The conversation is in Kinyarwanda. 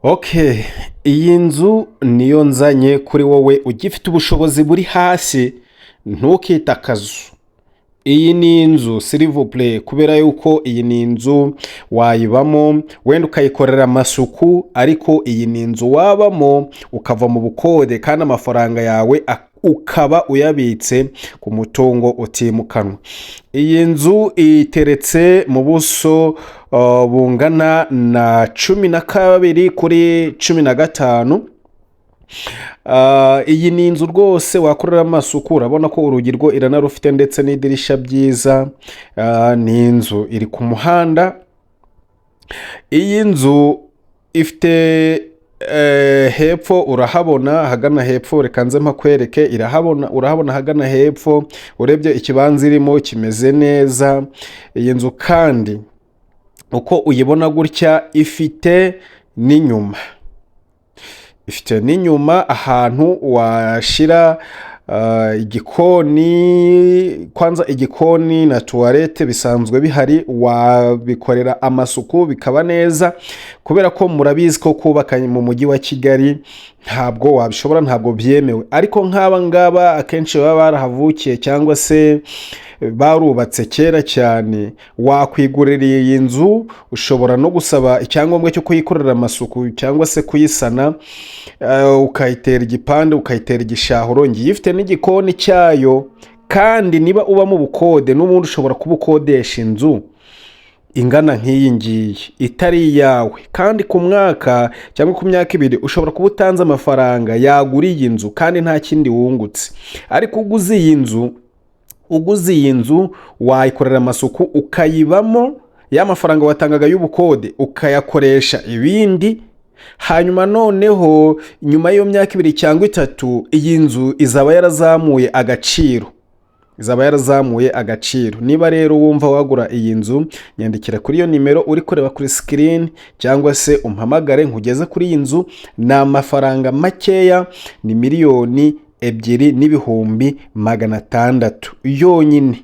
Okay, iyi nzu niyo nzanye kuri wowe ugifite ubushobozi buri hasi, ntukite akazu. Iyi ni inzu s'il vous plaît, kubera yuko iyi ni inzu wayibamo wenda ukayikorera amasuku, ariko iyi ni inzu wabamo ukava mu bukode kandi amafaranga yawe ukaba uyabitse ku mutungo utimukanwa. Iyi nzu iteretse mu buso bungana na 12 kuri 15. Iyi ni inzu rwose wakorera amasuku, urabona ko urugi rwo iranarufite ndetse n'idirisha byiza. Ni inzu iri ku muhanda. Iyi nzu ifite hepfo urahabona, hagana hepfo reka nze mpakwereke, urahabona hagana hepfo, urebye ikibanza irimo kimeze neza. Iyi nzu kandi uko uyibona gutya ifite n'inyuma ahantu washira igikoni. Kwanza igikoni na tuwarete bisanzwe bihari, wabikorera amasuku bikaba neza, kubera ko murabizi ko kubaka mu mujyi wa Kigali ntabwo wabishobora, ntabwo byemewe. Ariko nk'aba ngaba akenshi baba barahavukiye cyangwa se barubatse kera cyane, wakwigurira iyi nzu. Ushobora no gusaba icyangombwa cyo kuyikorera amasuku cyangwa se kuyisana, ukayitera igipande, ukayitera igishahuro. Ngiye ifite n'igikoni cyayo. Kandi niba uba mu bukode n'ubundi ushobora kuba ukodesha inzu ingana nk'iyi ngiyi itari iyawe, kandi ku mwaka cyangwa ku myaka 2 ushobora kuba utanze amafaranga yagura iyi nzu kandi nta kindi wungutse. Ariko uguze iyi nzu wayikorera amasuku ukayibamo, ya mafaranga watangaga y'ubukode ukayakoresha ibindi, hanyuma noneho nyuma y'iyo myaka 2 cyangwa 3 iyi nzu izaba yarazamuye agaciro. Niba rero wumva wagura iyi nzu, nyandikira kuri iyo nimero uri kureba kuri screen, cyangwa se umpamagare nkugeze kuri iyi nzu. Ni amafaranga makeya, ni 2,2,600,000 yonyine.